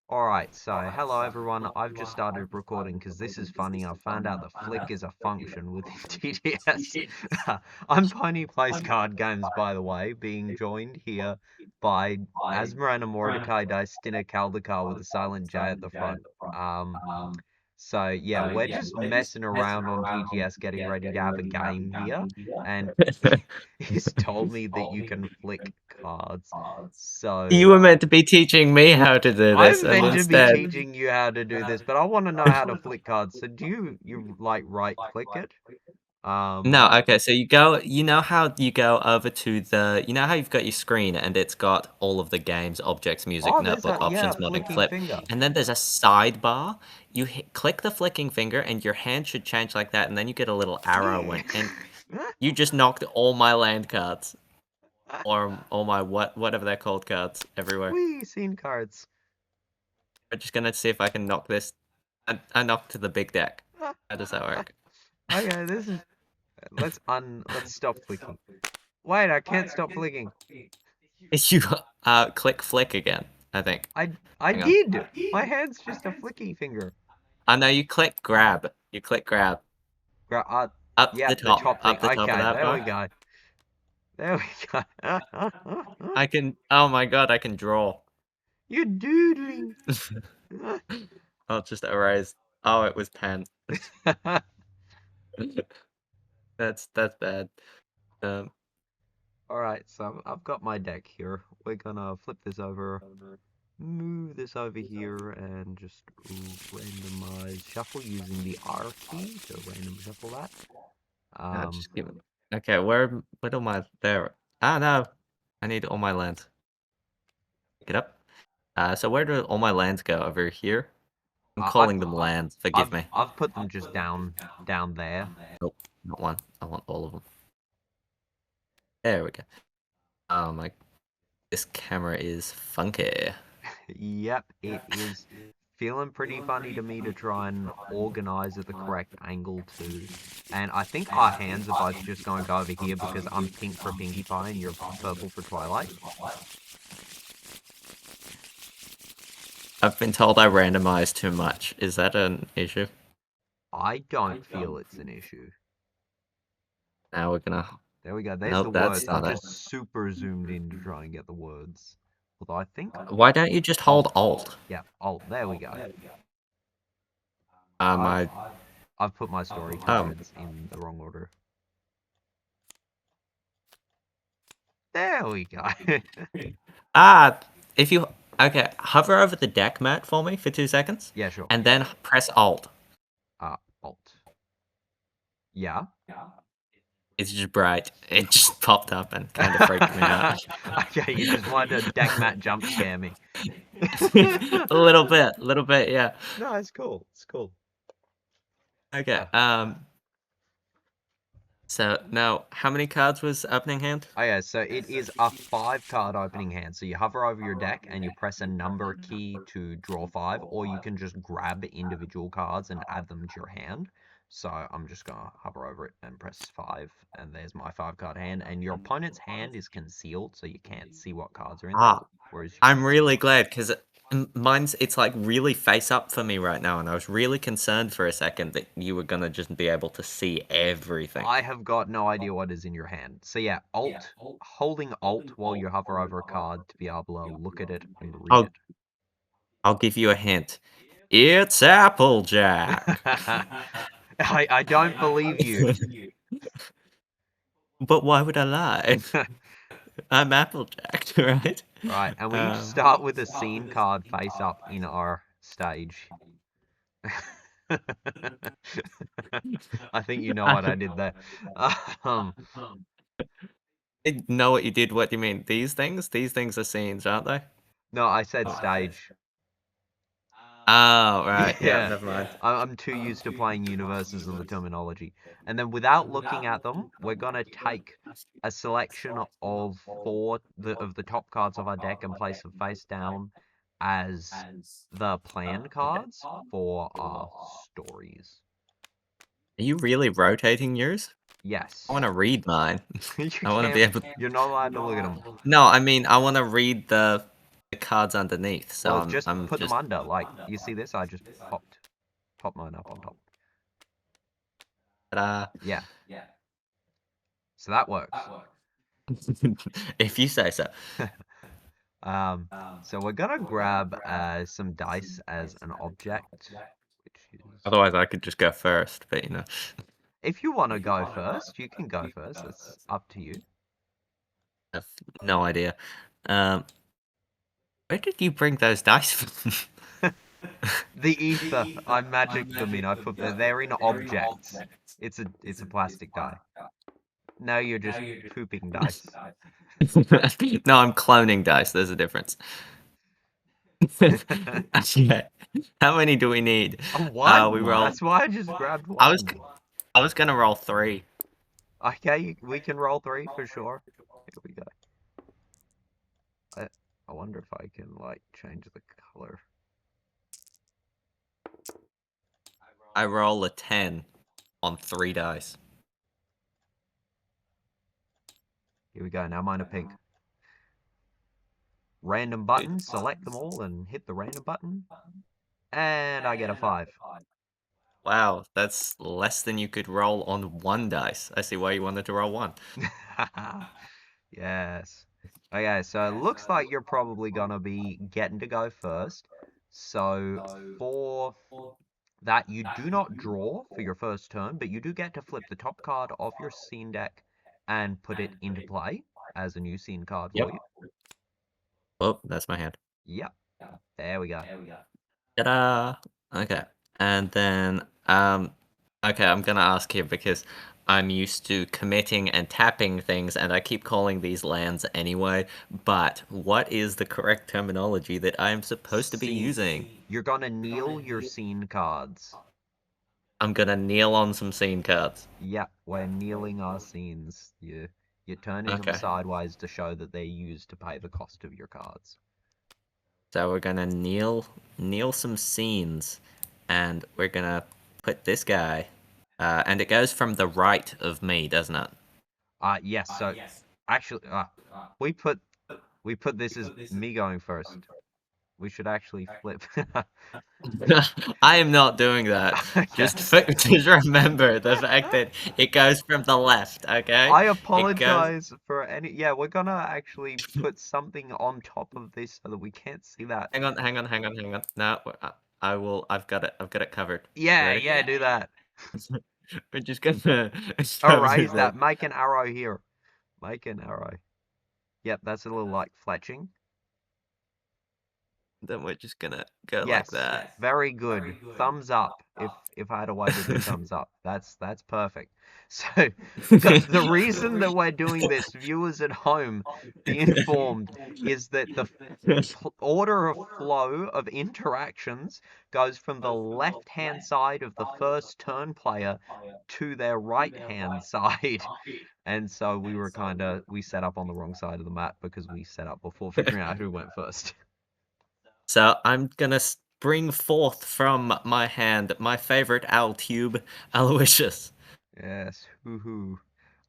Alright, so hello everyone. I've just started recording because this is funny. I found out the flick is a function within TTS. I'm Pony Plays Card Games, by the way, being joined here by Asmarana Mordecai Dystina Caldecar with a silent J at the front. Um, so yeah, we're just messing around on TTS getting ready to have a game here, and he's told me that you can flick cards. So You were meant to be teaching me how to do this, I'm and meant to be instead, teaching you how to do this, but I want to know how to flick cards. So do you like right click it? no. Okay, so you know how you go over to you know how you've got your screen and it's got all of the games, objects, music, Oh, there's notebook, a yeah, options, modding, flicking flip, finger. and then there's a sidebar. Click the flicking finger, and your hand should change like that, and then you get a little arrow, and you just knocked all my land cards, or all my whatever they're called cards everywhere. Wee, scene cards. We're just gonna see if I can knock this. I knocked the big deck. How does that work? Okay, this is let's stop flicking. Wait, I can't stop flicking. You click flick again, I think. I Hang on. did. My hand's just a flicky finger. I know you click grab. You click grab. Yeah, the top thing. Up the top of Okay, that there we bar. go. There we go. I can oh my god, I can draw. You're doodling. I'll just erase. Oh, it was pen. That's bad. Um Alright, so I've got my deck here. We're gonna flip this over, move this over here, and just randomize shuffle using the R key to random shuffle that. no, just give it. Okay, where all my there? Ah no. I need all my lands. Pick it up. So where do all my lands go? Over here? I'm I, calling them lands, forgive me. I've put them just down there. Nope, not one. I want all of them. There we go. Oh my, this camera is funky. Yep, it is feeling pretty funny to me to try and organize at the correct angle too. And I think our hands are both just going to go over here because I'm pink for Pinkie Pie and you're purple for Twilight. I've been told I randomized too much. Is that an issue? I don't feel it's an issue. Now we're gonna... There we go. There's Nope, the that's words. I've not it. just super zoomed in to try and get the words. Although I think... Why don't you just hold Alt? Yeah, Alt. There we go. I've put my story cards in the wrong order. There we go. If you... Okay, hover over the deck mat for me for 2 seconds. Yeah, sure. And then press Alt. Alt. Yeah. It's just bright. It just popped up and kind of freaked me out. Okay, you just wanted to deck mat jump scare me. A little bit, yeah. No, it's cool. It's cool. Okay, so now, how many cards was opening hand? Oh yeah, so it is a 5-card opening hand. So you hover over your deck and you press a number key to draw 5, or you can just grab individual cards and add them to your hand. So I'm just gonna hover over it and press 5, and there's my 5-card hand. And your opponent's hand is concealed, so you can't see what cards are in there. Whereas I'm really glad, because it's like really face up for me right now, and I was really concerned for a second that you were gonna just be able to see everything. I have got no idea what is in your hand. So yeah, holding Alt while you hover over a card to be able to look at it and read it. I'll give you a hint. It's Applejack. I don't believe you. But why would I lie? I'm Applejack, right? Right, and we start with a scene card face up in our stage. I think you know what I did there. I know what you did. What do you mean? These things? These things are scenes, aren't they? No, I said stage. Oh, right. Yeah, never mind. I'm too used to playing universes and the terminology. And then without looking at them, we're gonna take a selection of 4 of the top cards of our deck and place them face down as the plan cards for our stories. Are you really rotating yours? Yes. I want to read mine. You I want to be able. You're not allowed to look at them. No, I mean I want to read the cards underneath, so Well, just I'm put them just under. Like, you see this? I just pop mine up on top. Yeah, so that works. if you say so. Um, so we're gonna grab some dice as an object, which is... Otherwise, I could just go first, but If you want to go first, you can go first. It's up to you. I have no idea. Um, where did you bring those dice from? The ether. I magicked them in. I put them. They're in objects. It's a plastic die. No, you're just pooping dice. No, I'm cloning dice. There's a difference. Okay. How many do we need? We One. roll. That's why I just grabbed I was one. I was gonna roll 3. Okay, we can roll 3 for sure. Here we go. I wonder if I can like change the color. I roll a 10 on 3 dice. Here we go. Now mine are pink. Random button. Select them all and hit the random button. And I get a 5. Wow, that's less than you could roll on 1 dice. I see why you wanted to roll 1. Yes. Okay, so it looks like you're probably gonna be getting to go first. So for that, you do not draw for your first turn, but you do get to flip the top card of your scene deck and put it into play as a new scene card Yep. for you. Oh, that's my hand. Yep, there we go. Ta-da! Okay. And then, okay, I'm gonna ask here because I'm used to committing and tapping things, and I keep calling these lands anyway, but what is the correct terminology that I am supposed to be using? You're gonna kneel your scene cards. I'm gonna kneel on some scene cards. Yep, we're kneeling our scenes. You're turning them Okay. sideways to show that they're used to pay the cost of your cards. So we're gonna kneel some scenes, and we're gonna put this guy, and it goes from the right of me, doesn't it? Yes, so actually, we put this as me going first. We should actually flip. I am not doing that. Okay. Just remember the fact that it goes from the left, okay? I It goes. apologize for any. Yeah, we're gonna actually put something on top of this so that we can't see that. Hang on, hang on, hang on, hang on. No, I will. I've got it. I've got it covered. You Yeah, ready? yeah, do that. We're just gonna Erase this. that. Make an arrow here. Make an arrow. Yep, that's a little like fletching. Then we're just gonna go like Yes, that. very good. Thumbs up. If I had a way to do thumbs up, that's perfect. So the reason that we're doing this, viewers at home, be informed, is that the order of flow of interactions goes from the left-hand side of the first turn player to their right-hand side. And so we set up on the wrong side of the map because we set up before figuring out who went first. So I'm gonna bring forth from my hand my favorite owl tube, Aloysius. Yes, hoo-hoo.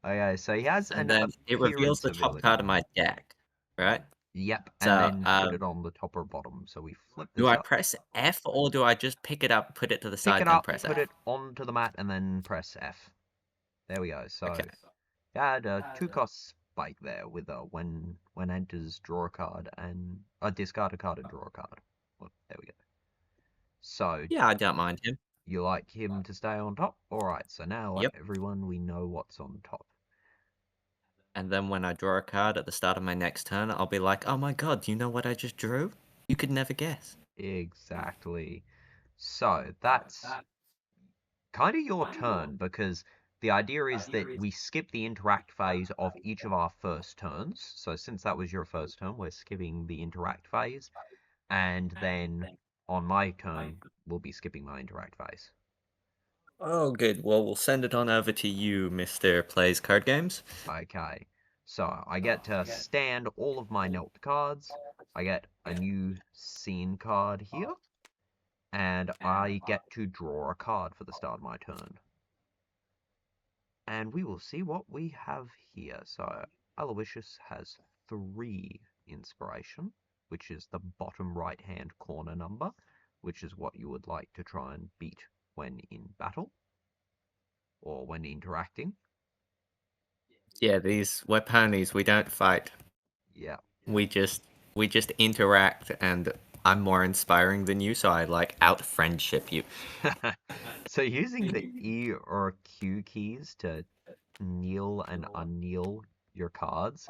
Okay, so he has And an then it reveals appearance the top card ability. of my deck, right? Yep, and So, then put it on the top or bottom. So we flip do this I up, press F or do I just pick it up, put it to the pick side, it then up, press put F? it onto the mat, and then press F. There we go. So Okay. add a 2-cost spike there with a when enters draw a card and discard a card and draw a card. Well, there we go. So Yeah, I don't mind him. you like him to stay on top? Alright, so now Yep. everyone we know what's on top. And then when I draw a card at the start of my next turn, I'll be like, oh my god, do you know what I just drew? You could never guess. Exactly. So that's kind of your turn because the idea is that we skip the interact phase of each of our first turns. So since that was your first turn, we're skipping the interact phase. And then on my turn, we'll be skipping my interact phase. Oh, good. Well, we'll send it on over to you, Mr. Plays Card Games. Okay. So I get to stand all of my knelt cards. I get a new scene card here. And I get to draw a card for the start of my turn. And we will see what we have here. So Aloysius has 3 inspiration. which is the bottom right hand corner number, which is what you would like to try and beat when in battle or when interacting. Yeah, we're ponies. We don't fight. Yeah. We just we just interact, and I'm more inspiring than you, so I like out friendship you. So using the E or Q keys to kneel and unkneel your cards,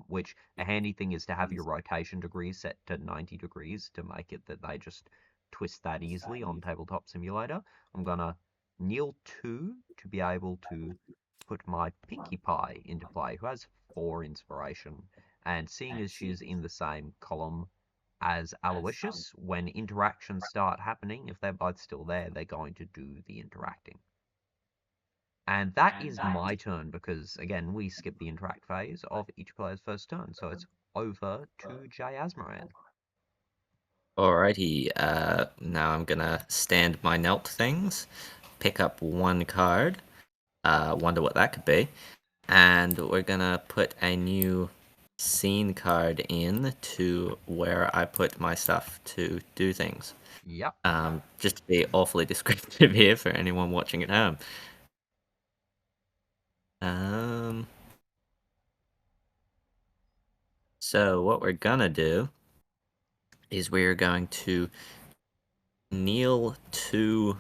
which a handy thing is to have your rotation degrees set to 90 degrees to make it that they just twist that easily on Tabletop Simulator. I'm gonna kneel 2 to be able to put my Pinkie Pie into play, who has 4 inspiration. And seeing as she is in the same column as Aloysius, when interactions start happening, if they're both still there, they're going to do the interacting. And that is my turn because, again, we skip the interact phase of each player's first turn. So it's over to Jay Asmaran. Alrighty, now I'm gonna stand my knelt things, pick up one card, wonder what that could be, and we're gonna put a new scene card in to where I put my stuff to do things. Yep. Just to be awfully descriptive here for anyone watching at home. Um, so what we're gonna do is we're going to kneel to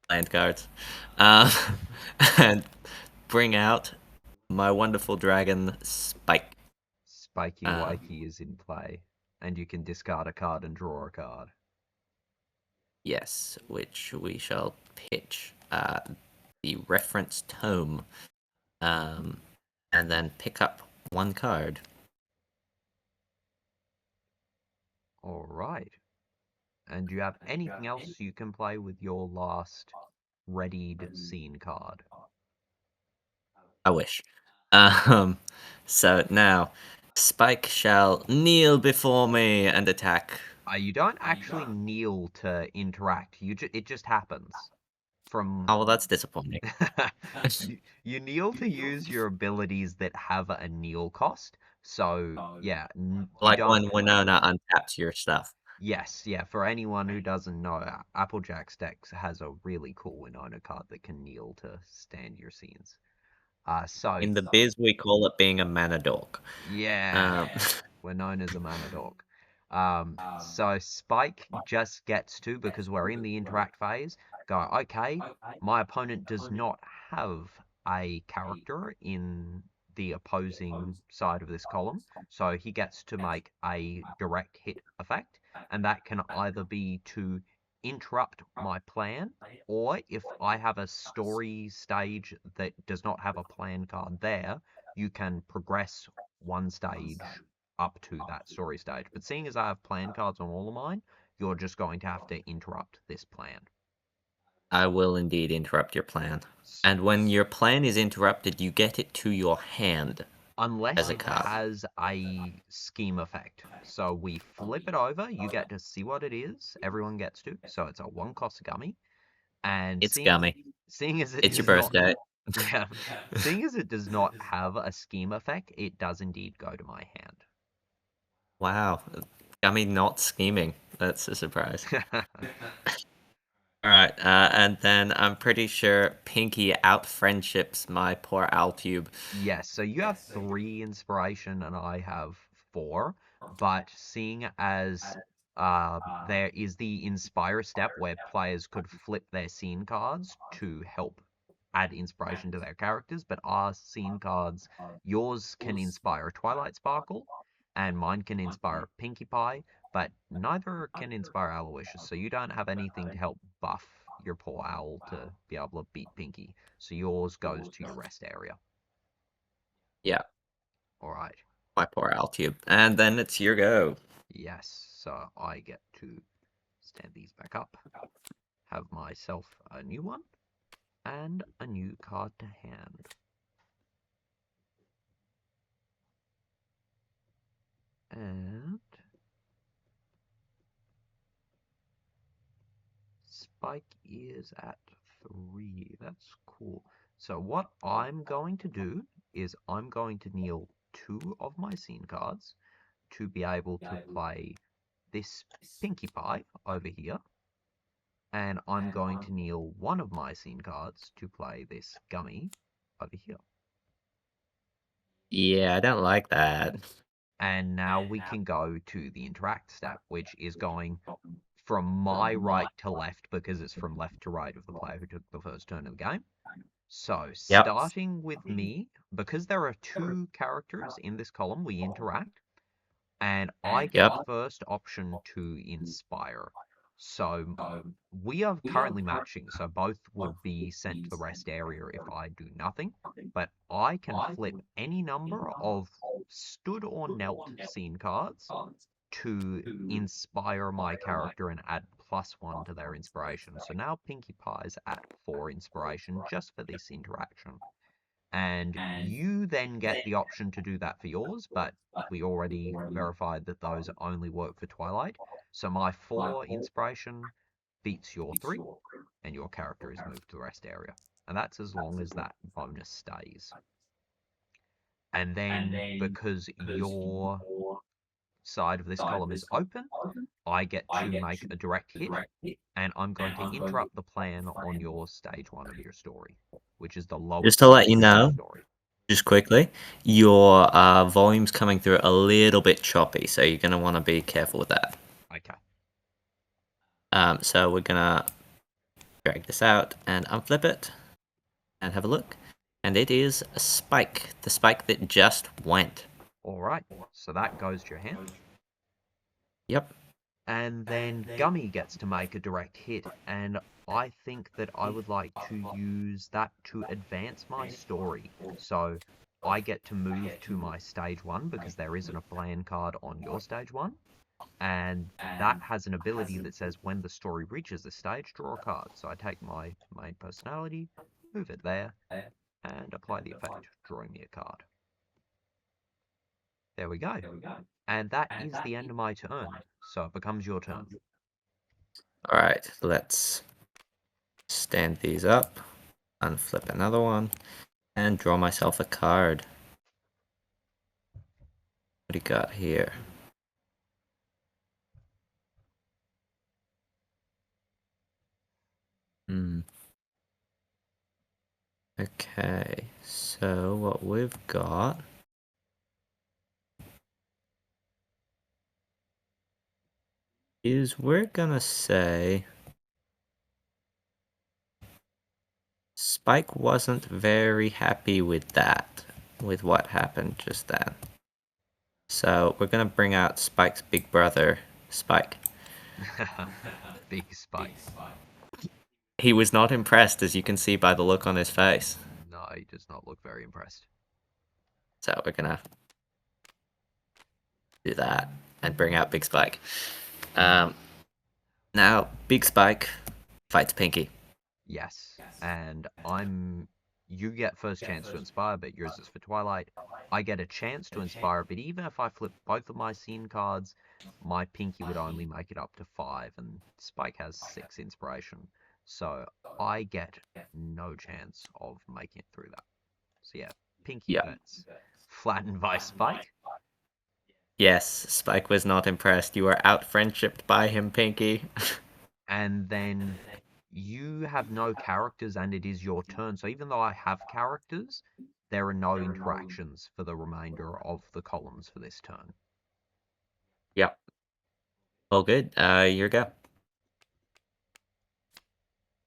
land cards, uh, and bring out my wonderful dragon Spike. Spikey Uh, Wakey is in play, and you can discard a card and draw a card. yes, which we shall pitch the reference tome, um, and then pick up one card. All right. And do you have anything else you can play with your last readied scene card? I wish. Um, so now Spike shall kneel before me and attack. You don't actually kneel to interact. It just happens from Oh, well, that's disappointing. you kneel to use your abilities that have a kneel cost. So yeah, you Like don't. when Winona untaps your stuff. Yes, yeah. For anyone who doesn't know, Applejack's deck has a really cool Winona card that can kneel to stand your scenes. So In the biz, we call it being a mana dork. yeah, Um, we're known as a mana dog. So Spike just gets to, because we're in the interact phase, go, okay, my opponent does not have a character in the opposing side of this column, so he gets to make a direct hit effect, and that can either be to interrupt my plan, or if I have a story stage that does not have a plan card there, you can progress one stage up to that story stage. But seeing as I have plan cards on all of mine, you're just going to have to interrupt this plan. I will indeed interrupt your plan. And when your plan is interrupted, you get it to your hand Unless as a it card. has a scheme effect. So we flip it over, you get to see what it is, everyone gets to. So it's a one cost gummy. And It's gummy. seeing as it It's your does not birthday. yeah, seeing as it does not have a scheme effect, it does indeed go to my Wow. Gummy not scheming. That's a surprise. hand. Alright, and then I'm pretty sure Pinky out friendships my poor Altube. Yes, so you have 3 inspiration and I have 4, but seeing as there is the inspire step where players could flip their scene cards to help add inspiration to their characters, but our scene cards, yours can inspire Twilight Sparkle and mine can inspire Pinkie Pie, but neither can inspire Aloysius, so you don't have anything to help buff your poor owl to be able to beat Pinkie, so yours goes to your rest area. Yeah, All right. my poor Altube. And then it's your go. Yes. So I get to stand these back up, have myself a new one, and a new card to hand. And Spike is at 3. That's cool. So what I'm going to do is I'm going to kneel 2 of my scene cards to be able to play this Pinkie Pie over here, and I'm going to kneel one of my scene cards to play this Gummy over here. Yeah, I don't like that. And now we can go to the interact step, which is going from my right to left because it's from left to right of the player who took the first turn of the game. So Yep. starting with me, because there are two characters in this column, we interact, and I get Yep. first option to inspire. So we are currently matching, so both would be sent to the rest area if I do nothing, but I can flip any number of stood or knelt scene cards to inspire my character and add +1 to their inspiration. So now Pinkie Pie's at 4 inspiration just for this interaction. And you then get the option to do that for yours, but we already verified that those only work for Twilight. So my 4 inspiration beats your 3, and your character is moved to the rest area. And that's as long as that bonus stays. And then because your side of this column is open, I get to make a direct hit, and I'm going to interrupt the plan on your stage 1 of your story, which is the Just lowest to let you stage of your know, story. just quickly, your volume's coming through a little bit choppy, so you're gonna want to be careful with that. Okay. So we're gonna drag this out and unflip it and have a look. And it is a spike, the spike that just went. All right. So that goes to your hand. Yep. And then Gummy gets to make a direct hit, and I think that I would like to use that to advance my story. So I get to move to my stage 1 because there isn't a plan card on your stage 1. And that has an ability that says when the story reaches the stage, draw a card. So I take my main personality, move it there, and apply the effect, drawing me a card. There we go. And that is the end of my turn. So it becomes your turn. All right, let's stand these up, unflip another one, and draw myself a card. What do you got here? Okay, so what we've got is we're gonna say Spike wasn't very happy with that, with what happened just then. So we're gonna bring out Spike's big brother, Spike. Big Spike. He was not impressed, as you can see by the look on his face. No, he does not look very impressed. So we're gonna do that and bring out Big Spike. Now, Big Spike fights Pinky. Yes, and you get first chance to inspire, but yours is for Twilight. I get a chance to inspire, but even if I flip both of my scene cards, my Pinky would only make it up to 5, and Spike has 6 inspiration. So I get no chance of making it through that. So yeah, Pinky gets flattened by Spike. Yes, Spike was not impressed. You were out-friendshipped by him, Pinky. And then you have no characters and it is your turn. So even though I have characters, there are no interactions for the remainder of the columns for this turn. Yep. All good. Your go.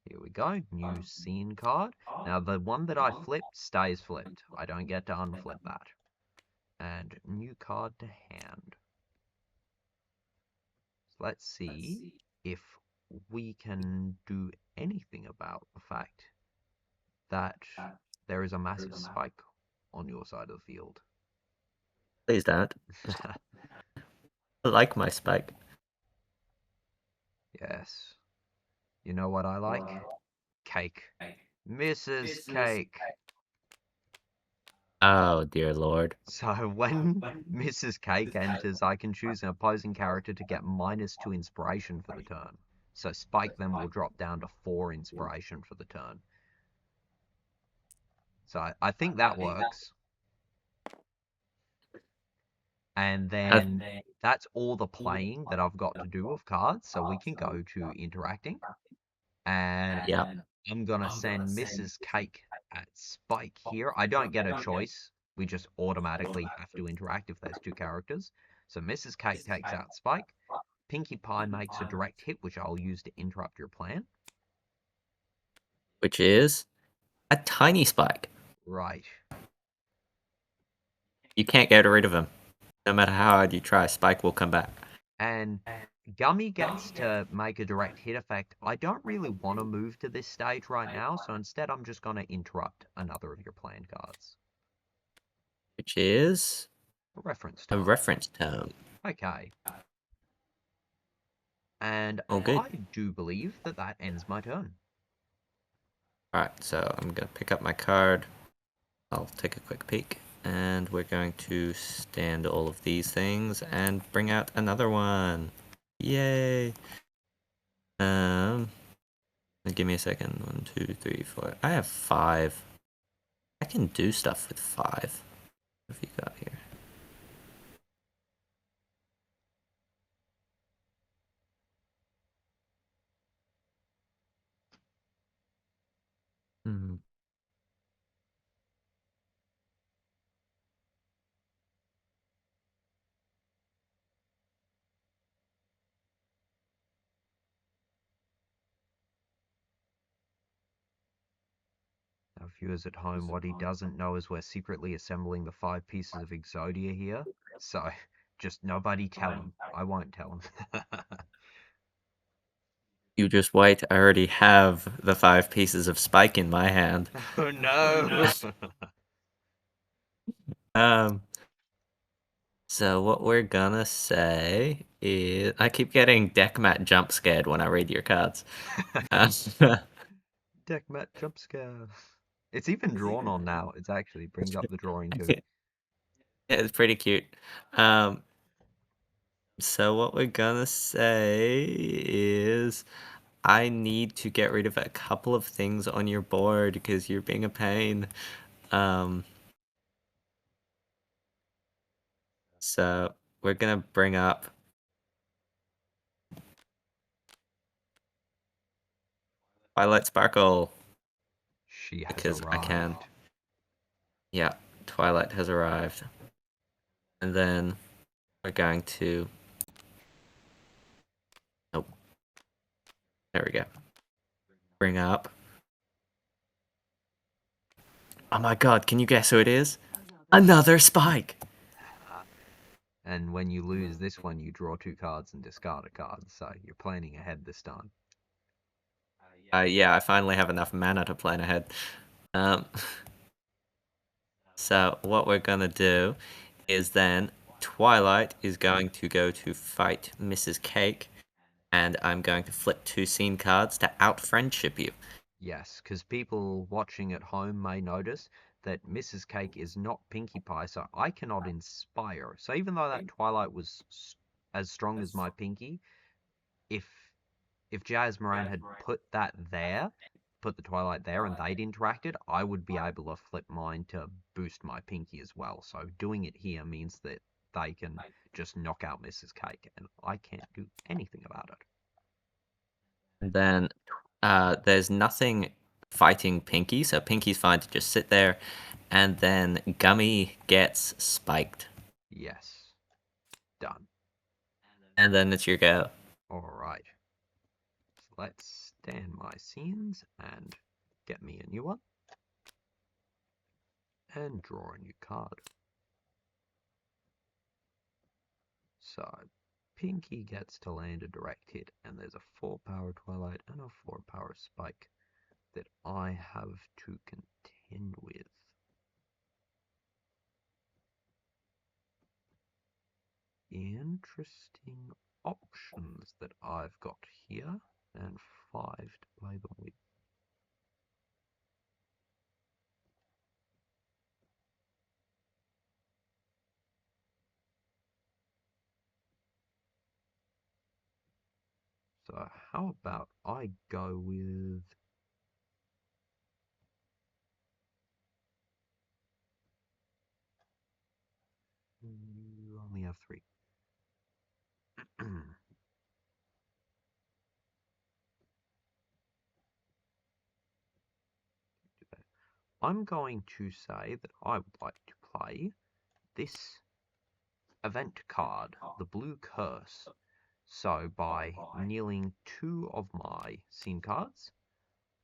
Here we go. New scene card. Now the one that I flipped stays flipped. I don't get to unflip that. And new card to hand. So let's see if we can do anything about the fact that there is a massive spike on your side of the field. Please don't. I like my Spike. Yes. You know what I like? Cake. Mrs. Cake. Oh, dear lord. So when Mrs. Cake enters, I can choose an opposing character to get -2 inspiration for the turn. So Spike then will drop down to 4 inspiration for the turn. So I think that works. And then that's all the playing that I've got to do of cards, so we can go to interacting. And Yeah. I'm gonna send Mrs. Cake at Spike here. I don't get a choice. We just automatically have to interact if there's two characters. So Mrs. Cake takes out Spike. Pinkie Pie makes a direct hit, which I'll use to interrupt your plan. Which is a tiny spike. Right. You can't get rid of him. No matter how hard you try, Spike will come back. And Gummy gets to make a direct hit effect. I don't really want to move to this stage right now, so instead I'm just going to interrupt another of your plan cards. Which is A reference a tome. reference tome. Okay. And Oh, good. I do believe that that ends my turn. Alright, so I'm going to pick up my card. I'll take a quick peek. And we're going to stand all of these things and bring out another one. Yay! Give me a second. 1, 2, 3, 4. I have 5. I can do stuff with 5. What have you got here? Hmm. Now, viewers at home, what he doesn't know is we're secretly assembling the 5 pieces of Exodia here. So, just nobody tell him. I won't tell him. You just wait. I already have the 5 pieces of spike in my hand. Oh no! Um, so what we're gonna say is, I keep getting deckmat jump scared when I read your cards. Deckmat jump scare. It's even drawn on now. It actually brings up the drawing too. It's pretty cute. Um, so what we're gonna say is, I need to get rid of a couple of things on your board because you're being a pain. So we're gonna bring up Twilight Sparkle She has because I can. arrived. Yeah, Twilight has arrived. And then we're going to... Nope. There we go. Bring up... Oh my god, can you guess who it is? Another Spike! And when you lose this one, you draw 2 cards and discard a card. So you're planning ahead this time. Yeah, I finally have enough mana to plan ahead. Um, so what we're gonna do is then Twilight is going to go to fight Mrs. Cake, and I'm going to flip 2 scene cards to out-friendship you. Yes, because people watching at home may notice that Mrs. Cake is not Pinkie Pie, so I cannot inspire. So even though that Twilight was as strong as my Pinkie, if Jazz Moran had put that there, put the Twilight there, and they'd interacted, I would be able to flip mine to boost my Pinkie as well. So doing it here means that they can just knock out Mrs. Cake, and I can't do anything about it. And then there's nothing fighting Pinkie, so Pinkie's fine to just sit there. And then Gummy gets spiked. Yes. Done. And then it's your go. Alright. So let's stand my scenes and get me a new one. And draw a new card. So, Pinkie gets to land a direct hit, and there's a 4-power Twilight and a 4-power Spike that I have to contend with. Interesting options that I've got here, and 5 to play them with. So how about I go with... You only have 3. I'm going to say that I would like to play this event card, the Blue Curse. So by kneeling 2 of my scene cards,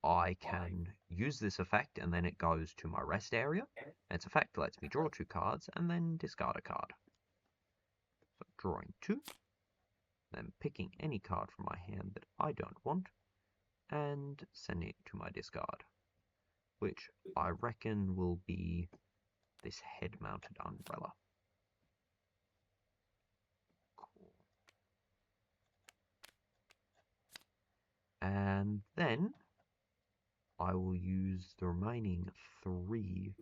I can use this effect and then it goes to my rest area. Its effect lets me draw 2 cards and then discard a card. So drawing 2, then picking any card from my hand that I don't want and sending it to my discard, which I reckon will be this head-mounted umbrella. Cool. And then I will use the remaining 3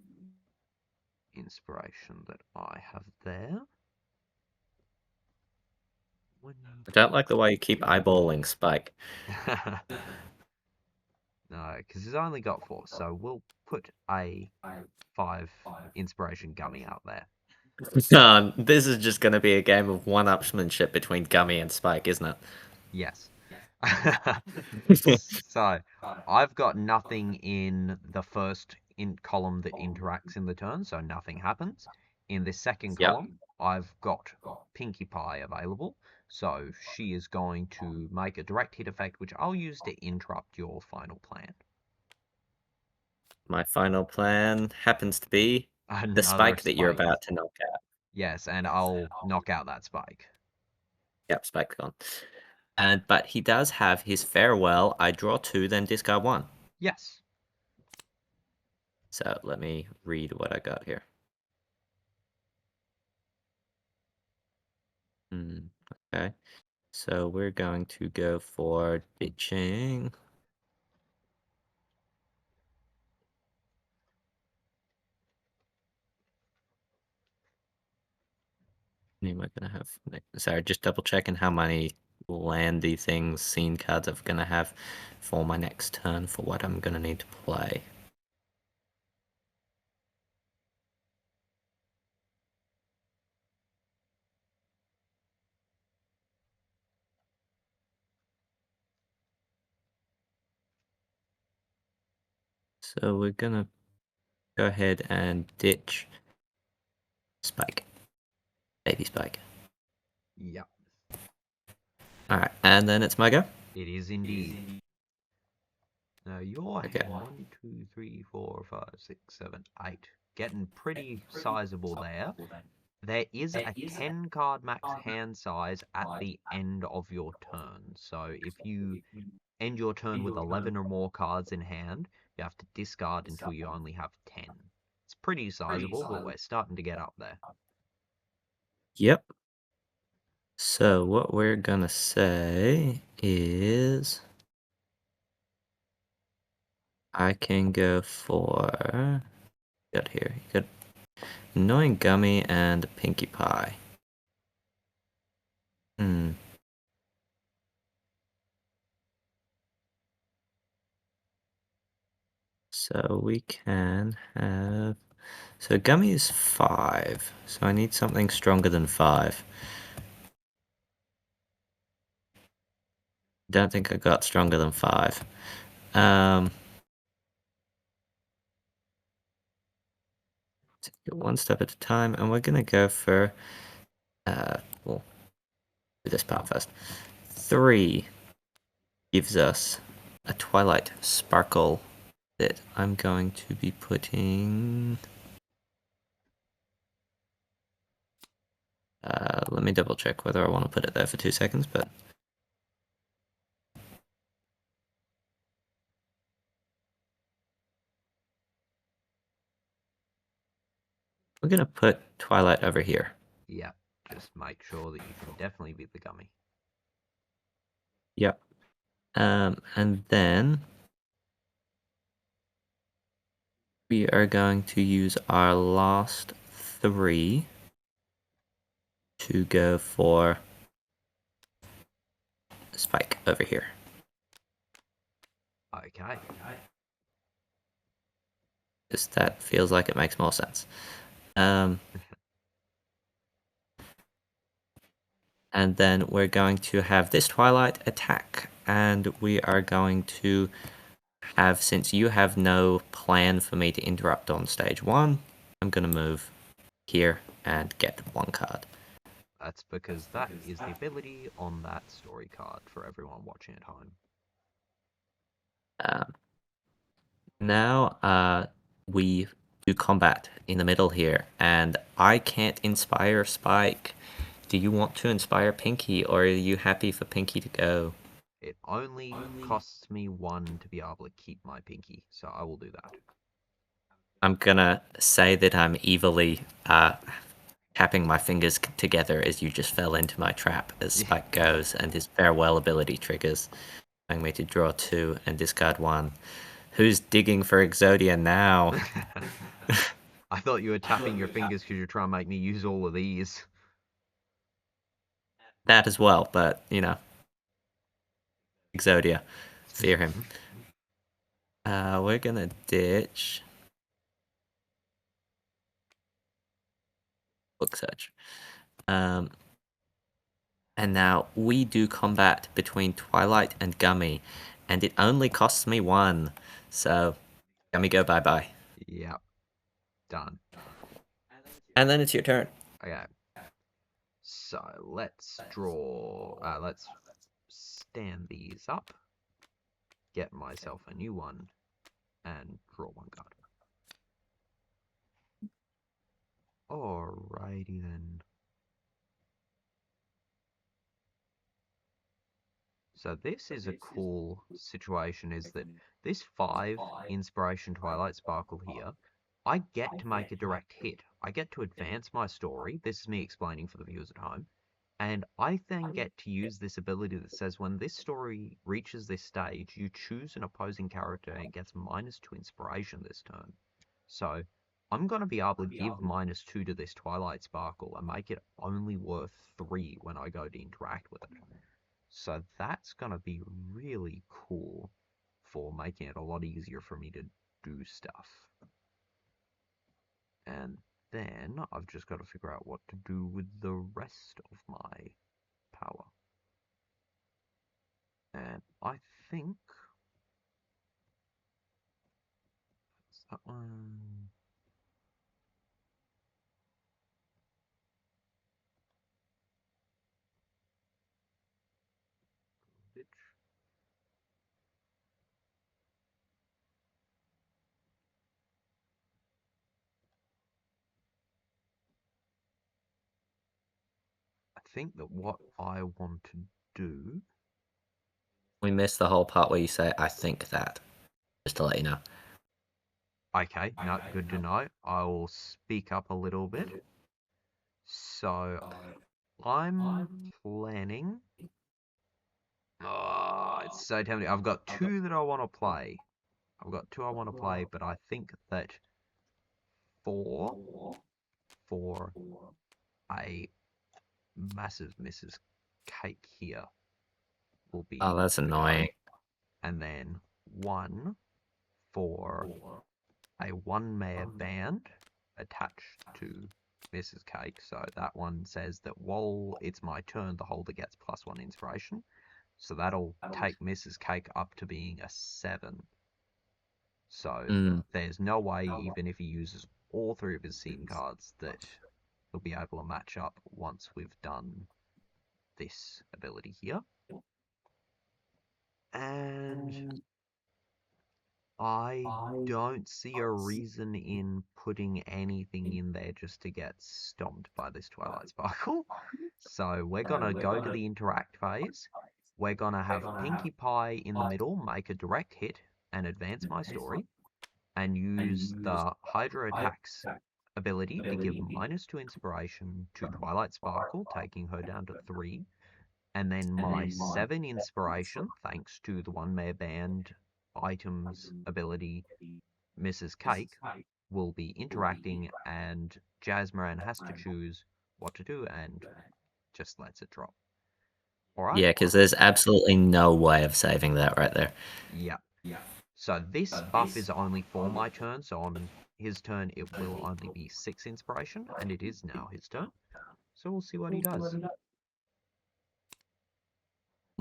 inspiration that I have there. I don't like the way you keep eyeballing Spike. No, because he's only got 4, so we'll put a 5 inspiration gummy out there. This is just going to be a game of one-upsmanship between Gummy and Spike, isn't it? Yes. So, I've got nothing in the first column that interacts in the turn, so nothing happens. In the second Yep. column, I've got Pinkie Pie available, so she is going to make a direct hit effect, which I'll use to interrupt your final plan. My final plan happens to be the Another spike that you're spike. about to knock out. Yes, and I'll knock out that spike. Yep, spike's gone. But he does have his farewell. I draw 2, then discard 1. Yes. So let me read what I got here. Okay. So we're going to go for ditching. What am I gonna have? Sorry, just double checking how many landy things, scene cards I'm gonna have for my next turn for what I'm gonna need to play. So we're gonna go ahead and ditch Spike. Baby Spike. Yep. Alright, and then it's my go? It is indeed. Now your Okay. 1, 2, 3, 4, 5, 6, 7, 8. Getting pretty sizable there. There is a 10 card max hand size at the end of your turn. So if you end your turn with 11 or more cards in hand, you have to discard until you only have 10. It's pretty sizable, but we're starting to get up there. Yep. So what we're gonna say is I can go for got here. You got Annoying Gummy and Pinkie Pie. So we can have... So Gummy is 5. So I need something stronger than 5. Don't think I got stronger than 5. Take it one step at a time, and we're gonna go for we'll do this part first. 3 gives us a Twilight Sparkle that I'm going to be putting. Let me double check whether I want to put it there for 2 seconds, but we're gonna put Twilight over here. Yeah, just make sure that you can definitely beat the Gummy. Yep. And then we are going to use our last 3 to go for Spike over here. Okay. Because that feels like it makes more sense. And then we're going to have this Twilight attack, and we are going to have, since you have no plan for me to interrupt on stage 1, I'm going to move here and get 1 card. That's because that is the ability on that story card for everyone watching at home. Now we do combat in the middle here, and I can't inspire Spike. Do you want to inspire Pinky, or are you happy for Pinky to go? It only costs me 1 to be able to keep my Pinky, so I will do that. I'm gonna say that I'm evilly tapping my fingers together as you just fell into my trap as Spike goes, and his farewell ability triggers, allowing me to draw 2 and discard 1. Who's digging for Exodia now? I thought you were tapping your fingers because you're trying to make me use all of these. That as well, but, you know. Exodia. Fear him. We're gonna ditch Book Search. And now we do combat between Twilight and Gummy, and it only costs me 1. So, Gummy, go bye-bye. Yep. Done. And then it's your turn. Okay. So let's draw. Let's stand these up. Get myself a new one. And draw 1 card. Alrighty then. So this is a cool situation, is that this 5 Inspiration Twilight Sparkle here, I get to make a direct hit. I get to advance my story. This is me explaining for the viewers at home. And I then get to use this ability that says when this story reaches this stage, you choose an opposing character and it gets -2 inspiration this turn. So I'm going to be able to give -2 to this Twilight Sparkle and make it only worth 3 when I go to interact with it. So that's going to be really cool for making it a lot easier for me to do stuff. And then I've just got to figure out what to do with the rest of my power. And I think that's that one. I think that what I want to do. We missed the whole part where you say, I think that. Just to let you know. Okay, no, good to know. I will speak up a little bit. So I'm planning. Oh, it's so tempting. I've got 2 that I want to play. But I think that 4 for a massive Mrs. Cake here will be. Oh, that's annoying. And then 1 for a 1 mayor band attached to Mrs. Cake. So that one says that while it's my turn, the holder gets +1 inspiration. So that'll take Mrs. Cake up to being a 7. So there's no way, even if he uses all 3 of his scene cards, that he'll be able to match up once we've done this ability here. And I don't see a reason in putting anything in there just to get stomped by this Twilight Sparkle. So we're going to go to the interact phase. We're going to have Pinkie Pie in the middle make a direct hit and advance my story, and use the Hydra Attacks ability to give -2 inspiration to Twilight Sparkle, taking her down to 3. And then my 7 inspiration, thanks to the 1-mayor band items ability, Mrs. Cake, will be interacting, and Jasmine has to choose what to do and just lets it drop. Alright? Yeah, because there's absolutely no way of saving that right there. Yeah. So this buff is only for my turn, so on his turn it will only be 6 inspiration, and it is now his turn. So we'll see what he does.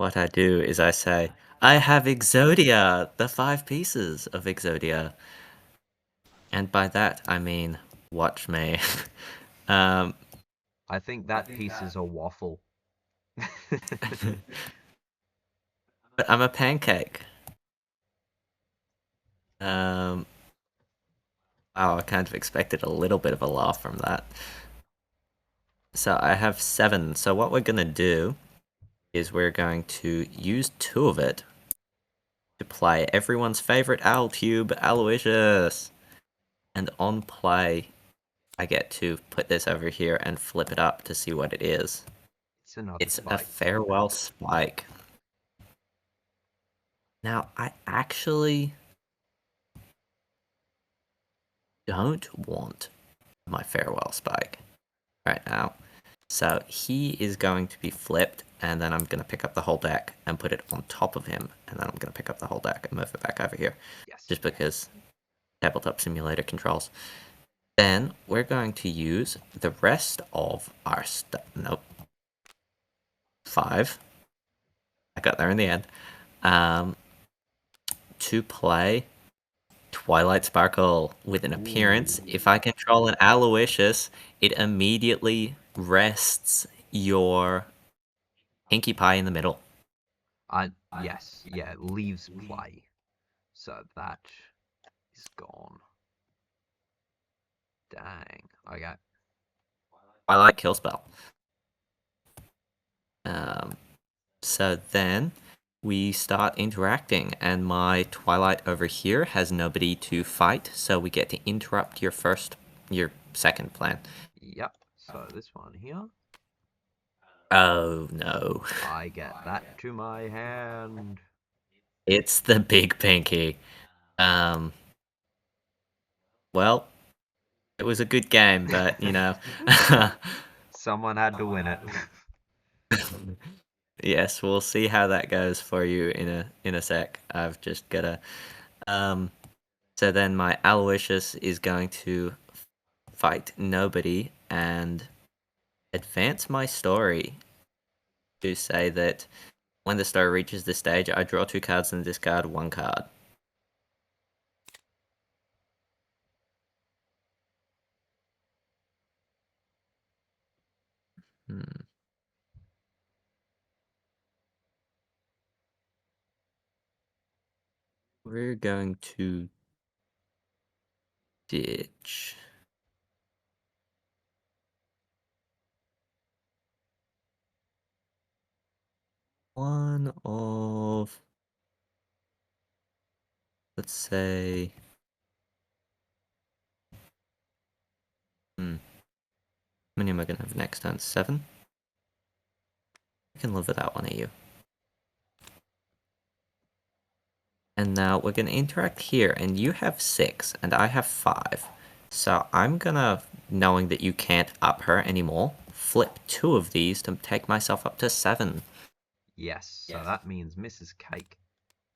what I do is I say, I have Exodia, the 5 pieces of Exodia. And by that, I mean, watch me. um, I think that piece is a waffle. but I'm a pancake. Um, wow, I kind of expected a little bit of a laugh from that. So I have 7. So what we're gonna do is we're going to use 2 of it to play everyone's favorite owl tube, Aloysius. And on play, I get to put this over here and flip it up to see what it is. It's another It's a spike. farewell spike. Now, I actually don't want my farewell spike right now. So he is going to be flipped, and then I'm going to pick up the whole deck and put it on top of him, and then I'm going to pick up the whole deck and move it back over here. Yes. Just because Tabletop Simulator controls. Then we're going to use the rest of our stuff. Nope. 5. I got there in the end. To play Twilight Sparkle with an appearance. Ooh. If I control an Aloysius, it immediately rests your Pinkie Pie in the middle. Yes, yeah, it leaves play. So that is gone. Dang. Okay. Twilight Kill Spell. So then we start interacting, and my Twilight over here has nobody to fight, so we get to interrupt your second plan. Yep. So this one here. Oh no. I get that to my hand. It's the big pinky. Well, it was a good game, but you know. Someone had to win it. Yes, we'll see how that goes for you in a sec. I've just gotta so then my Aloysius is going to fight nobody and advance my story to say that when the story reaches this stage, I draw 2 cards and discard 1 card. We're going to ditch. One of, let's say, how many am I going to have next turn? 7? I can live without one of you. And now we're going to interact here, and you have 6, and I have 5. So I'm gonna, knowing that you can't up her anymore, flip 2 of these to take myself up to 7. Yes, so that means Mrs. Cake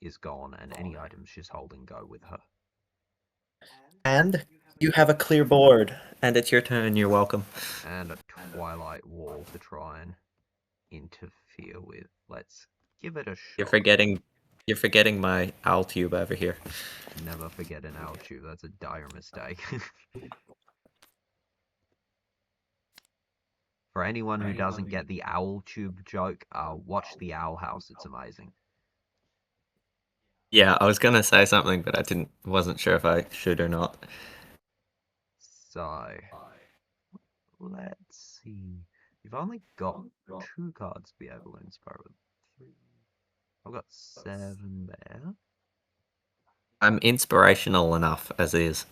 is gone, and any items she's holding go with her. And you have a clear board, and it's your turn. You're welcome. And a Twilight Wall to try and interfere with. Let's give it a shot. You're forgetting my owl tube over here. Never forget an owl tube. That's a dire mistake. For anyone who doesn't get the owl tube joke, watch the Owl House. It's amazing. Yeah, I was gonna say something, but I wasn't sure if I should or not. So, let's see. You've only got 2 cards to be able to inspire with. 3. I've got 7 there. I'm inspirational enough as is.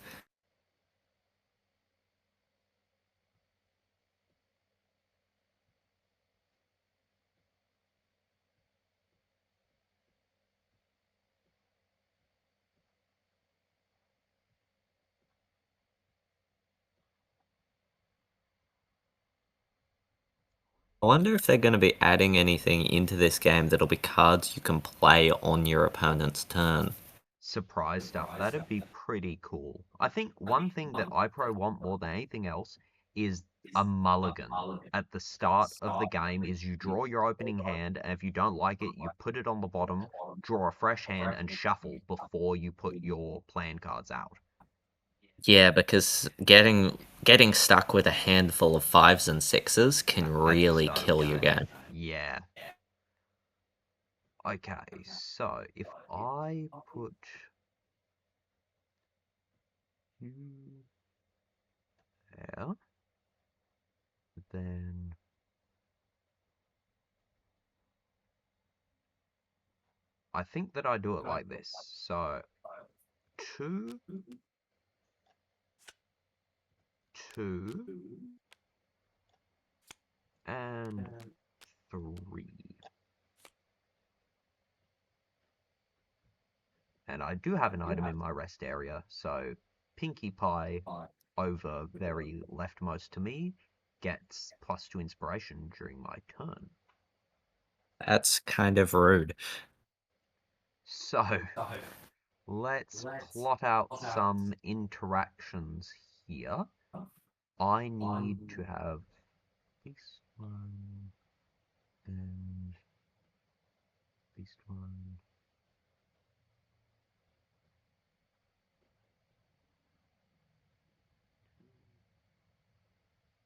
I wonder if they're going to be adding anything into this game that'll be cards you can play on your opponent's turn. Surprise stuff. That'd be pretty cool. I think one thing that I probably want more than anything else is a mulligan at the start of the game is you draw your opening hand, and if you don't like it, you put it on the bottom, draw a fresh hand, and shuffle before you put your plan cards out. Yeah, because getting stuck with a handful of 5s and 6s can really kill your game. Yeah. Okay, so if I put you there, then I think that I do it like this. So 2, 2, and 3. And I do have an item in my rest area, so Pinkie Pie over very leftmost to me gets +2 inspiration during my turn. That's kind of rude. So let's plot out some interactions here. I need to have this one and this one.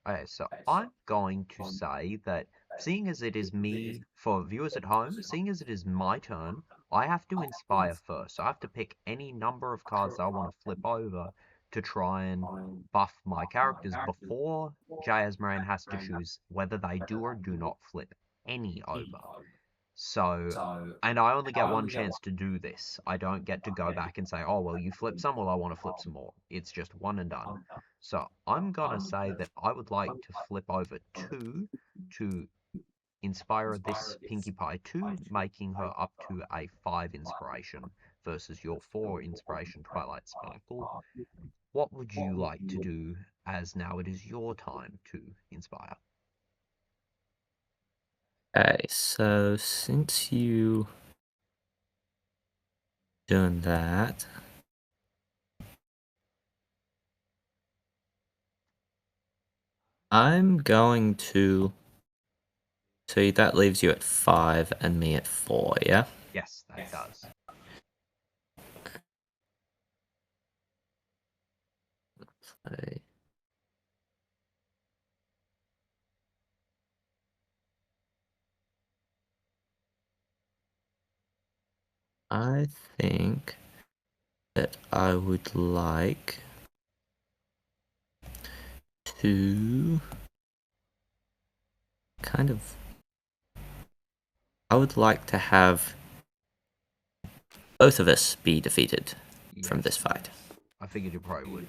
Okay, so I'm going to say that seeing as it is me, for viewers at home, seeing as it is my turn, I have to inspire first. So I have to pick any number of cards that I want to flip over to try and buff my characters before Jasmine has to choose whether they do or do not flip any over. So, and I only get one chance to do this. I don't get to go back and say, oh, well, you flip some, well, I want to flip some more. It's just one and done. So I'm going to say that I would like to flip over 2 to inspire this Pinkie Pie 2, making her up to a 5 inspiration versus your 4 inspiration Twilight Sparkle. What would you like to do as now it is your time to inspire? Okay, so since you doing that, I'm going to. So that leaves you at 5 and me at 4, yeah? Yes, that does. Play. I think that I would like to kind of. I would like to have both of us be defeated from this Yes, fight. I figured you probably would.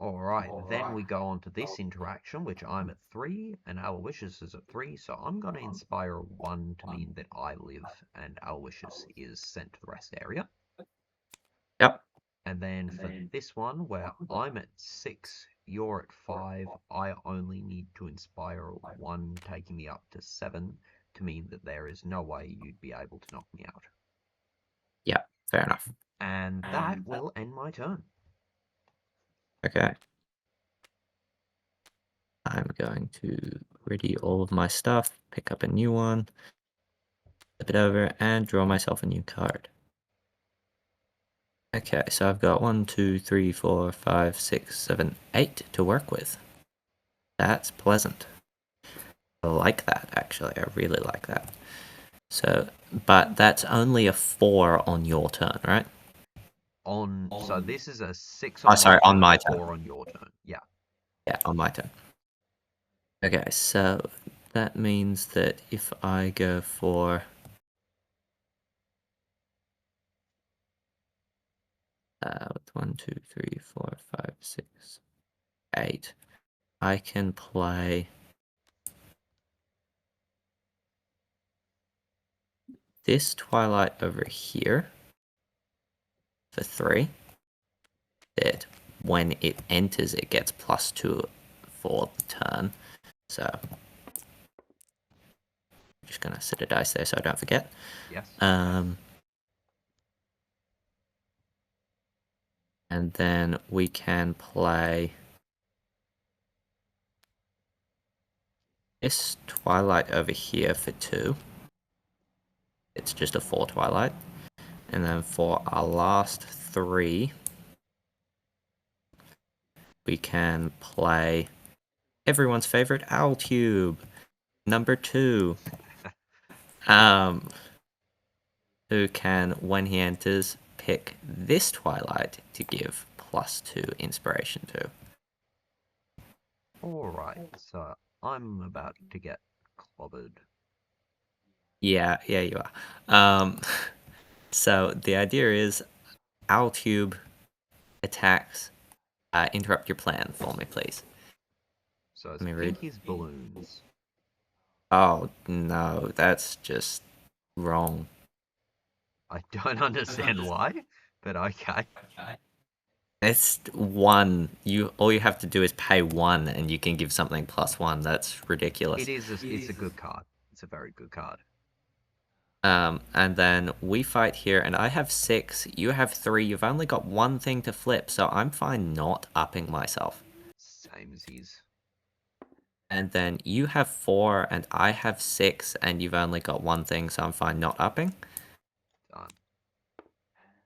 Alright, then we go on to this interaction, which I'm at 3, and Aloysius is at 3, so I'm going to inspire 1 to mean that I live, and Aloysius is sent to the rest area. Yep. And then for this one, where I'm at 6, you're at 5, I only need to inspire 1, taking me up to 7, to mean that there is no way you'd be able to knock me out. Yeah, fair enough. And that will end my turn. Okay. I'm going to ready all of my stuff, pick up a new one, flip it over, and draw myself a new card. Okay, so I've got 1, 2, 3, 4, 5, 6, 7, 8 to work with. That's pleasant. I like that, actually. I really like that. So, but that's only a 4 on your turn, right? So this is a 6 Oh, on my sorry, on turn, my a turn. 4 on your turn. Yeah. Yeah, on my turn. Okay, so that means that if I go for with 1, 2, 3, 4, 5, 6, 8, I can play this Twilight over here for 3. That when it enters, it gets +2 for the turn. So I'm just gonna set a dice there so I don't forget. Yes. And then we can play This Twilight over here for 2. It's just a 4 Twilight. And then for our last 3, we can play everyone's favorite Owl Cube, number 2. Who can, when he enters, pick this Twilight to give +2 inspiration to. Alright, so I'm about to get clobbered. Yeah, you are. So the idea is Owl Cube attacks. Interrupt your plan for me, please. So it's Let me read. Pinky's balloons. Oh, no, that's just wrong. I don't understand why, but okay. It's 1. All you have to do is pay 1 and you can give something +1. That's ridiculous. It's a good card. It's a very good card. And then we fight here, and I have 6, you have 3, you've only got 1 thing to flip, so I'm fine not upping myself. Same as his. And then you have 4, and I have 6, and you've only got 1 thing, so I'm fine not upping. Done.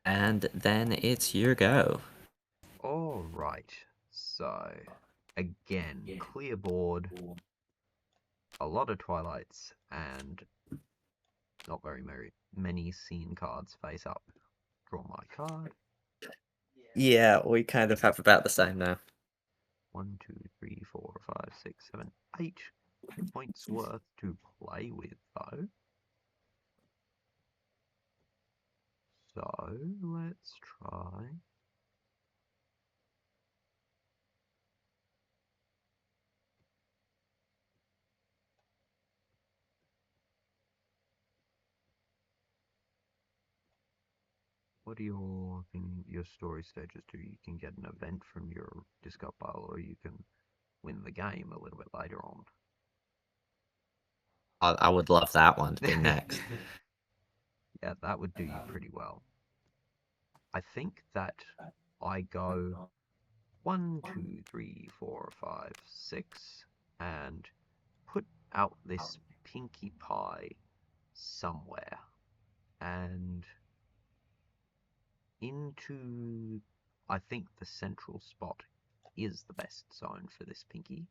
And then it's your go. Alright, so again, clear board, a lot of Twilights, and not very many scene cards face up. Draw my card. Yeah, we kind of have about the same now. 1, 2, 3, 4, 5, 6, 7, 8 points worth to play with, though. So let's try. What do your story stages do? You can get an event from your discard pile, or you can win the game a little bit later on. I would love that one to be next. Yeah, that would do you pretty well. I think that I go 1, 2, 3, 4, 5, 6, and put out this Pinkie Pie somewhere, and into, I think the central spot is the best zone for this Pinkie.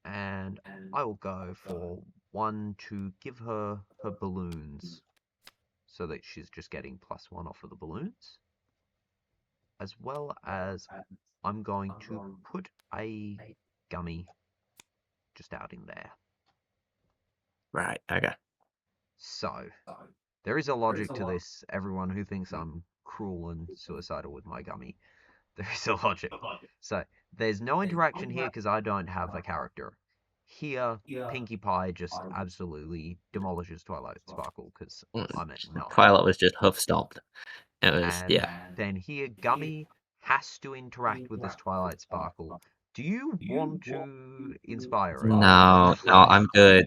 And I will go for 1 to give her her balloons so that she's just getting +1 off of the balloons. As well as I'm going to put a gummy just out in there. Right, okay. So, there is a logic to this, everyone who thinks I'm cruel and suicidal with my gummy. There is a logic. So, there's no interaction here because I don't have a character. Here, Pinkie Pie just absolutely demolishes Twilight Sparkle because I'm at 9. Twilight was just hoof stomped. It was, And yeah. then here, Gummy has to interact with this Twilight Sparkle. Do you want to inspire it? No, I'm good.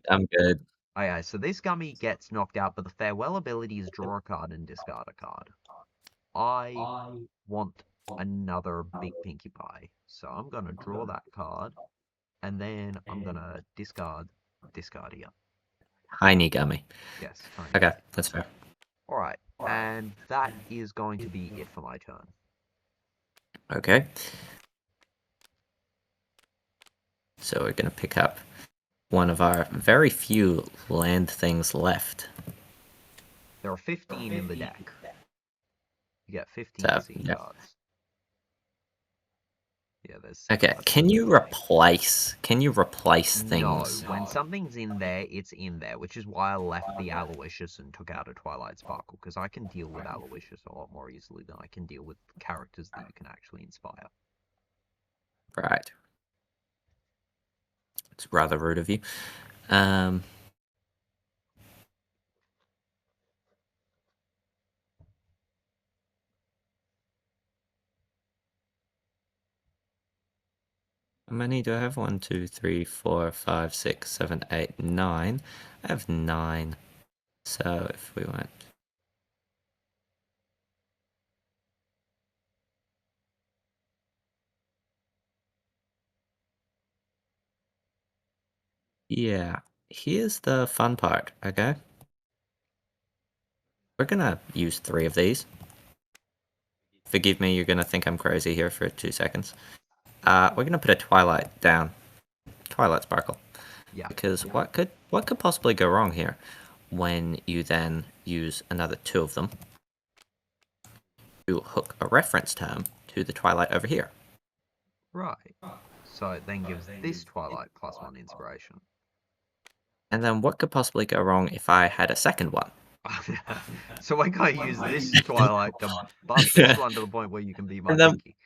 Okay, so this Gummy gets knocked out, but the farewell ability is draw a card and discard a card. I want another big Pinkie Pie, so I'm gonna draw that card, and then I'm gonna discard here. Tiny gummy. Yes, tiny Okay, Gummy. that's fair. Alright, and that is going to be it for my turn. Okay. So we're gonna pick up one of our very few land things left. There are 15 in the deck. You get 15 So, scene yeah. cards. Yeah, there's 6 Okay, cards. can you replace No, things? when something's in there, it's in there, which is why I left the Aloysius and took out a Twilight Sparkle, because I can deal with Aloysius a lot more easily than I can deal with characters that you can actually inspire. Right. It's rather rude of you. How many do I have? 1, 2, 3, 4, 5, 6, 7, 8, 9. I have 9. So if we went... Yeah. Here's the fun part, okay? We're gonna use 3 of these. Forgive me, you're gonna think I'm crazy here for 2 seconds. We're gonna put a Twilight down. Twilight Sparkle. Yeah. Because what could possibly go wrong here when you then use another 2 of them to hook a reference term to the Twilight over here? Right. So it then gives this Twilight +1 inspiration. And then what could possibly go wrong if I had a second one? So I can't use this Twilight to buff this one to the point where you can be my And then pinky.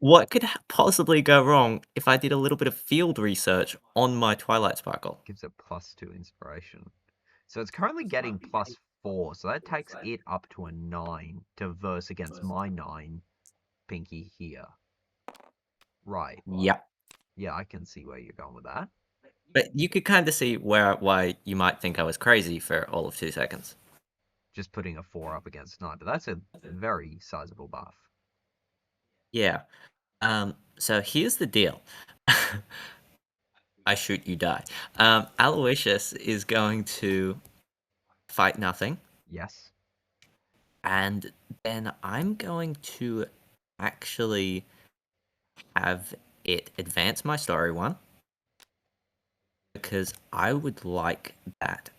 what could possibly go wrong if I did a little bit of field research on my Twilight Sparkle? Gives it +2 inspiration. So it's currently getting +4, so that takes it up to a 9 to verse against my 9 pinky here. Right. Yep. Yeah, I can see where you're going with that. But you could kind of see why you might think I was crazy for all of 2 seconds. Just putting a 4 up against 9, but that's a very sizable buff. Yeah. So here's the deal. I shoot, you die. Aloysius is going to fight nothing, Yes. and then I'm going to actually have it advance my story one, because I would like that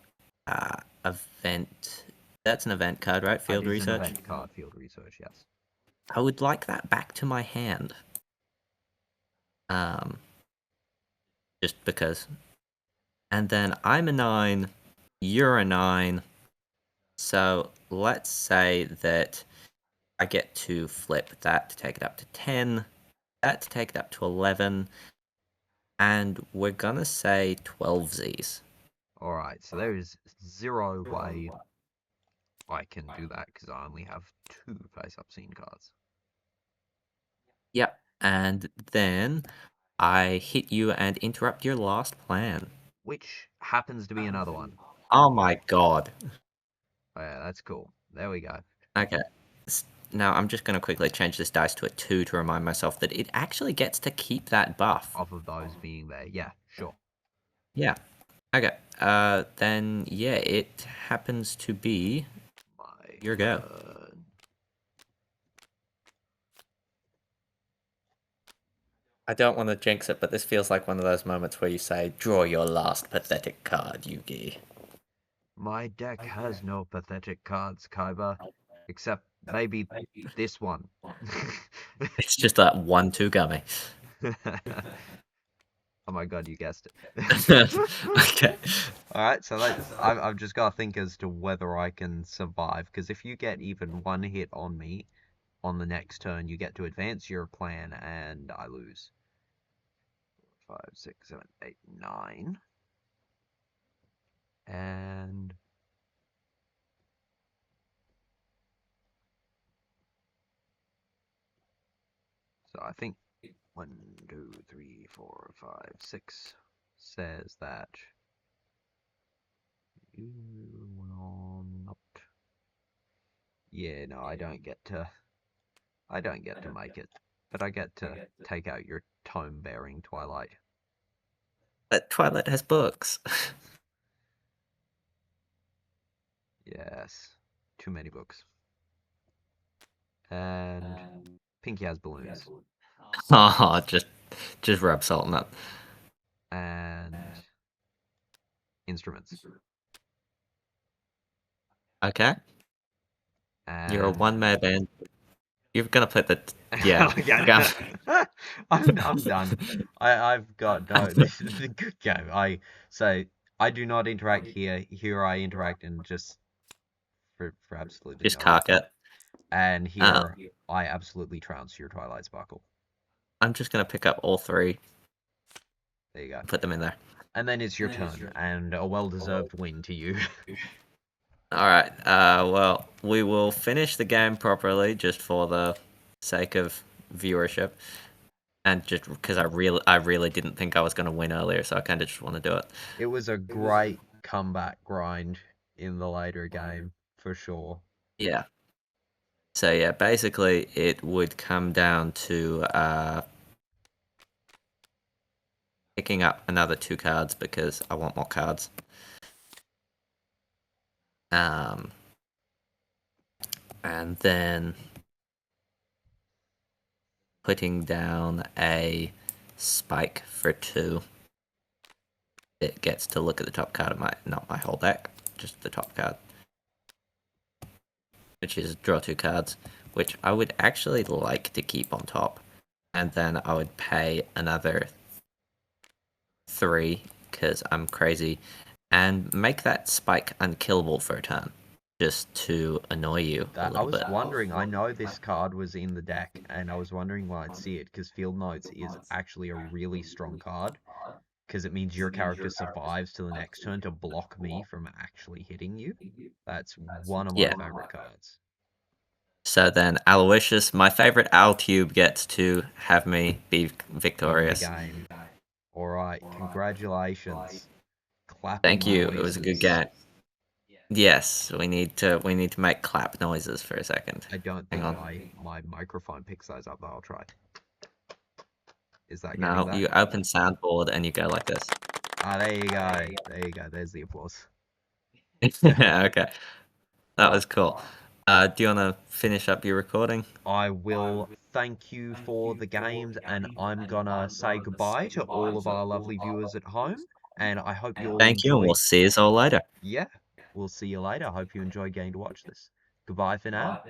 event. That's an event card, right? Field That is an research. event card, field research, yes. I would like that back to my hand. Just because. And then I'm a 9, you're a 9. So let's say that I get to flip that to take it up to 10, that to take it up to 11, and we're gonna say 12 Z's. Alright, so there is 0 way I can do that because I only have 2 face-up scene cards. Yep, and then I hit you and interrupt your last plan. Which happens to be another one. Oh my god. Oh, yeah, that's cool. There we go. Okay. Now I'm just going to quickly change this dice to a 2 to remind myself that it actually gets to keep that buff. Off of those being there. Yeah, sure. Yeah. Okay. Then, yeah, it happens to be your go. I don't want to jinx it, but this feels like one of those moments where you say, draw your last pathetic card, Yugi. My deck has no pathetic cards, Kaiba. Except maybe this one. It's just that 1/2 gummy. Oh my god, you guessed it. Okay. Alright, so I've just got to think as to whether I can survive. Because if you get even one hit on me on the next turn, you get to advance your plan and I lose. 5, 6, 7, 8, 9. And so I think 1, 2, 3, 4, 5, 6 says that you will not. Yeah, no, I don't get to make it, but I get to take out your tome-bearing Twilight. But Twilight has books. Yes, too many books. And Pinky has balloons. Oh, just rub salt in that. And instruments. Okay. And You're a one-man band. You're gonna put the yeah. I'm done. I've got no. This is a good game. I do not interact here. Here I interact and just for absolutely Just no cock reason. it. And here I absolutely trounce your Twilight Sparkle. I'm just gonna pick up all 3. There you go. Put them in there. And then it's your turn, and a well-deserved win to you. Alright, well, we will finish the game properly just for the sake of viewership. And just because I really didn't think I was going to win earlier, so I kind of just want to do it. It was a great comeback grind in the later game, for sure. Yeah. So yeah, basically it would come down to picking up another 2 cards because I want more cards. And then putting down a spike for 2. It gets to look at the top card of not my whole deck, just the top card. Which is draw 2 cards, which I would actually like to keep on top. And then I would pay another 3, because I'm crazy, and make that spike unkillable for a turn, just to annoy you a I little was bit. wondering, I know this card was in the deck, and I was wondering when I'd see it, because Field Notes is actually a really strong card, because it means your character survives to the next turn to block me from actually hitting you. That's one of my Yeah. favorite cards. So then Aloysius, my favorite Owl Cube, gets to have me be Win the victorious. game. All right, congratulations. Thank Clapping you. It was a good noises. game. Yes, we need to make clap noises for a second. I don't Hang think on. my microphone picks those up, but I'll try. Is that getting Now that? you open soundboard and you go like this. Ah, there you go. There you go. There's the applause. Okay, that was Well, cool. Do you want to finish up your recording? I will thank you for the games, and I'm gonna say goodbye to all of our lovely viewers at home. And I hope you all Thank you, and we'll enjoyed. see you all later. Yeah, we'll see you later. I hope you enjoyed getting to watch this. Goodbye for now.